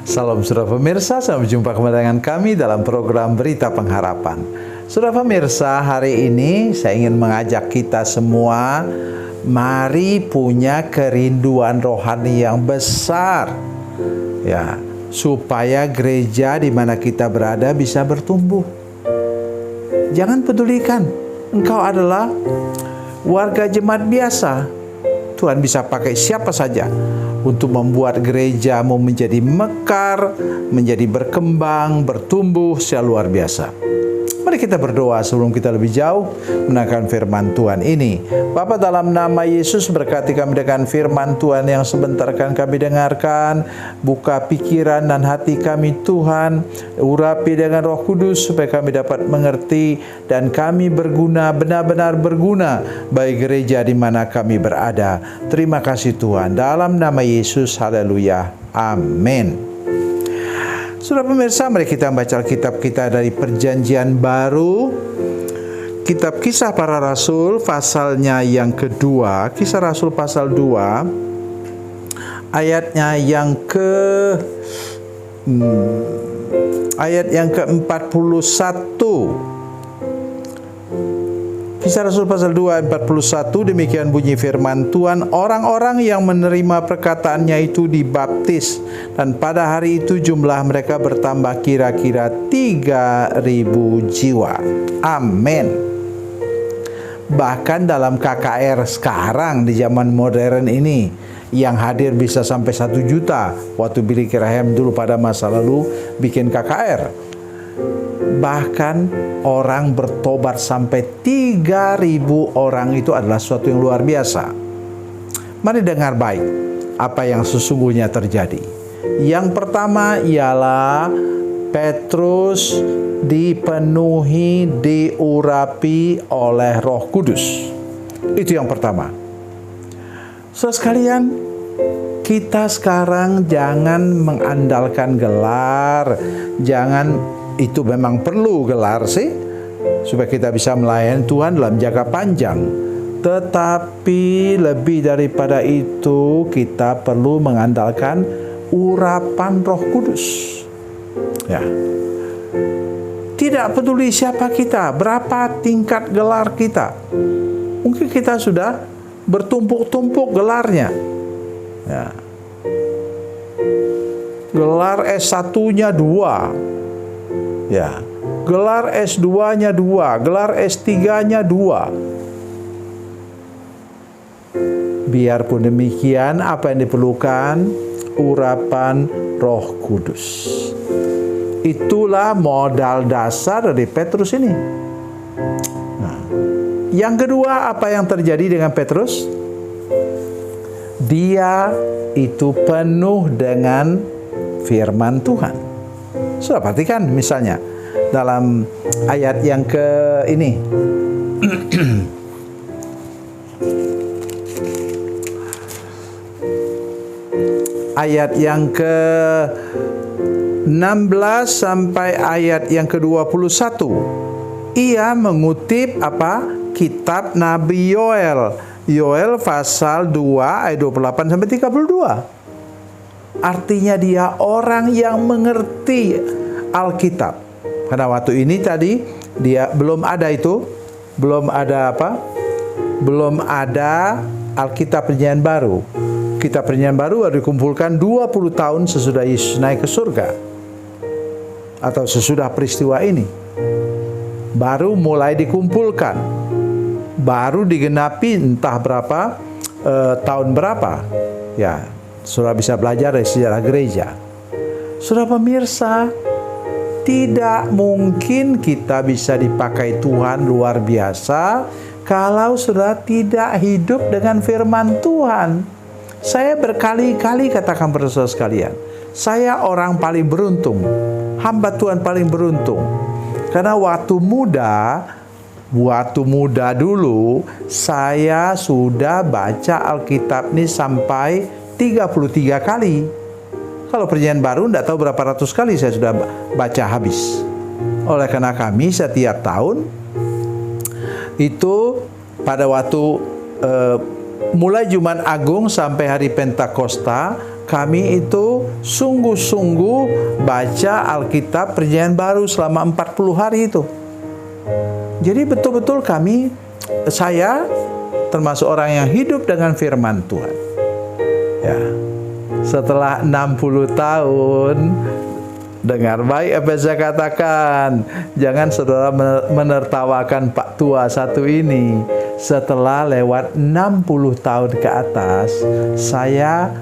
Salam saudara pemirsa, sampai jumpa kembali dengan kami dalam program Berita Pengharapan. Saudara pemirsa, hari ini saya ingin mengajak kita semua, mari punya kerinduan rohani yang besar, ya, supaya gereja di mana kita berada bisa bertumbuh. Jangan pedulikan, engkau adalah warga jemaat biasa. Tuhan bisa pakai siapa saja untuk membuat gerejamu menjadi mekar, menjadi berkembang, bertumbuh secara luar biasa. Mari kita berdoa sebelum kita lebih jauh mendengarkan firman Tuhan ini. Bapa, dalam nama Yesus, berkati kami dengan firman Tuhan yang sebentar akan kami dengarkan. Buka pikiran dan hati kami Tuhan, urapi dengan Roh Kudus supaya kami dapat mengerti dan kami berguna, benar-benar berguna bagi gereja di mana kami berada. Terima kasih Tuhan, dalam nama Yesus, haleluya, amin. Saudara pemirsa, mari kita baca Alkitab kita dari Perjanjian Baru, Kitab Kisah Para Rasul, pasalnya yang kedua, Kisah Rasul pasal 2, ayatnya yang ke-41. Kisah Rasul pasal 2 ayat 41, demikian bunyi firman Tuhan. Orang-orang yang menerima perkataannya itu dibaptis, dan pada hari itu jumlah mereka bertambah kira-kira 3.000 jiwa. Amin. Bahkan dalam KKR sekarang di zaman modern ini, yang hadir bisa sampai 1 juta. Waktu Billy Graham dulu pada masa lalu bikin KKR. Bahkan orang bertobat sampai 3.000 orang, itu adalah sesuatu yang luar biasa. Mari dengar baik apa yang sesungguhnya terjadi. Yang pertama ialah Petrus dipenuhi, diurapi oleh Roh Kudus. Itu yang pertama. Saudara sekalian, kita sekarang jangan mengandalkan gelar, itu memang perlu gelar sih, supaya kita bisa melayani Tuhan dalam jangka panjang. Tetapi lebih daripada itu, kita perlu mengandalkan urapan Roh Kudus. Ya. Tidak peduli siapa kita, berapa tingkat gelar kita. Mungkin kita sudah bertumpuk-tumpuk gelarnya. Ya. Gelar S1-nya 2. Ya, gelar S2-nya 2, gelar S3-nya 2. Biarpun demikian, apa yang diperlukan? Urapan Roh Kudus. Itulah modal dasar dari Petrus ini. Nah, yang kedua, apa yang terjadi dengan Petrus? Dia itu penuh dengan firman Tuhan. Sudah perhatikan misalnya dalam ayat yang ini. Ayat yang ke-16 sampai ayat yang ke-21. Ia mengutip kitab Nabi Yoel. Yoel pasal 2 ayat 28 sampai 32. Artinya dia orang yang mengerti Alkitab. Karena waktu ini tadi dia belum ada Alkitab Perjanjian Baru. Kitab Perjanjian Baru baru dikumpulkan 20 tahun sesudah Yesus naik ke surga, atau sesudah peristiwa ini. Baru mulai dikumpulkan. Baru digenapi entah berapa tahun berapa. Ya, saudara bisa belajar dari sejarah gereja. Saudara pemirsa, tidak mungkin kita bisa dipakai Tuhan luar biasa kalau saudara tidak hidup dengan firman Tuhan. Saya berkali-kali katakan pada saudara sekalian, saya orang paling beruntung, hamba Tuhan paling beruntung. Karena waktu muda dulu, saya sudah baca Alkitab ini sampai 33 kali. Kalau Perjanjian Baru tidak tahu berapa ratus kali saya sudah baca habis. Oleh karena kami setiap tahun itu pada waktu mulai Jumat Agung sampai hari Pentakosta, kami itu sungguh-sungguh baca Alkitab Perjanjian Baru selama 40 hari itu. Jadi betul-betul saya termasuk orang yang hidup dengan firman Tuhan. Ya. Setelah 60 tahun, dengar baik apa yang saya katakan. Jangan saudara menertawakan Pak tua satu ini. Setelah lewat 60 tahun ke atas, saya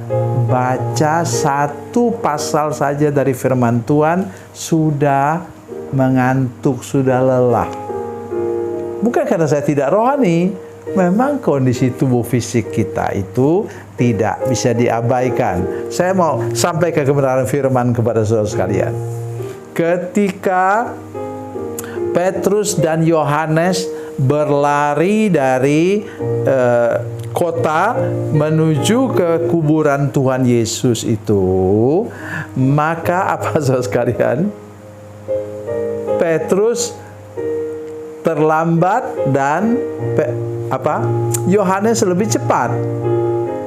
baca satu pasal saja dari firman Tuhan, sudah mengantuk, sudah lelah. Bukan karena saya tidak rohani, memang kondisi tubuh fisik kita itu tidak bisa diabaikan. Saya mau sampai ke kebenaran firman kepada saudara sekalian. Ketika Petrus dan Yohanes berlari dari kota menuju ke kuburan Tuhan Yesus itu, maka apa saudara sekalian? Petrus terlambat dan Yohanes lebih cepat.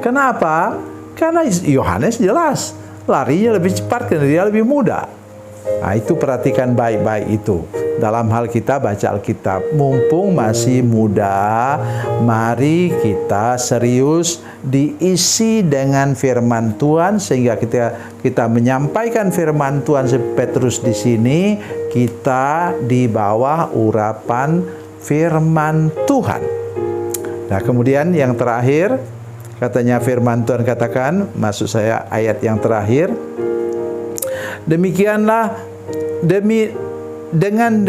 Kenapa? Karena Yohanes jelas larinya lebih cepat karena dia lebih muda. Nah, itu perhatikan baik-baik itu. Dalam hal kita baca Alkitab, mumpung masih muda, mari kita serius diisi dengan firman Tuhan sehingga kita menyampaikan firman Tuhan seperti Petrus di sini, kita di bawah urapan firman Tuhan. Nah, kemudian yang terakhir, katanya firman Tuhan katakan, maksud saya ayat yang terakhir, demikianlah dengan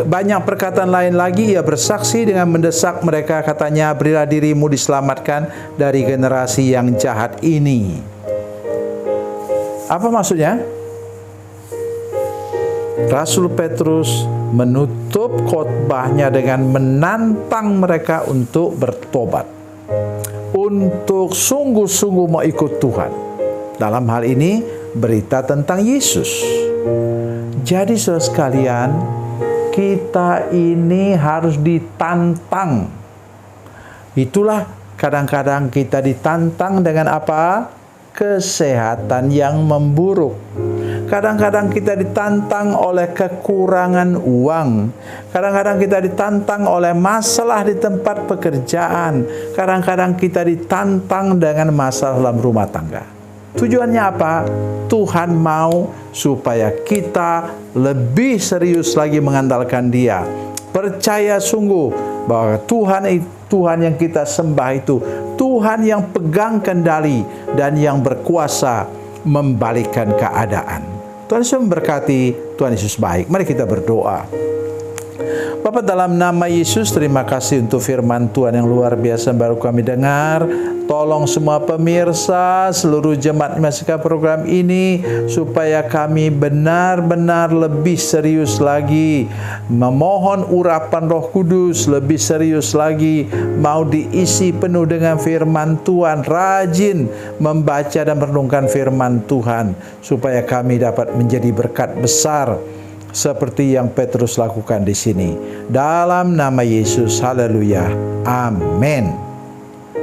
banyak perkataan lain lagi ia bersaksi dengan mendesak mereka, katanya, berilah dirimu diselamatkan dari generasi yang jahat ini. Apa maksudnya? Rasul Petrus menutup khotbahnya dengan menantang mereka untuk bertobat, untuk sungguh-sungguh mau ikut Tuhan. Dalam hal ini berita tentang Yesus. Jadi saudara sekalian, kita ini harus ditantang. Itulah kadang-kadang kita ditantang dengan apa? Kesehatan yang memburuk. Kadang-kadang kita ditantang oleh kekurangan uang. Kadang-kadang kita ditantang oleh masalah di tempat pekerjaan. Kadang-kadang kita ditantang dengan masalah dalam rumah tangga. Tujuannya apa? Tuhan mau supaya kita lebih serius lagi mengandalkan Dia. Percaya sungguh bahwa Tuhan yang kita sembah itu Tuhan yang pegang kendali dan yang berkuasa membalikkan keadaan. Tuhan Yesus memberkati, Tuhan Yesus baik. Mari kita berdoa. Bapa, dalam nama Yesus, terima kasih untuk firman Tuhan yang luar biasa baru kami dengar. Tolong semua pemirsa, seluruh jemaat menyaksikan program ini, supaya kami benar-benar lebih serius lagi memohon urapan Roh Kudus, lebih serius lagi mau diisi penuh dengan firman Tuhan, rajin membaca dan merenungkan firman Tuhan, supaya kami dapat menjadi berkat besar seperti yang Petrus lakukan di sini. Dalam nama Yesus, haleluya, amin.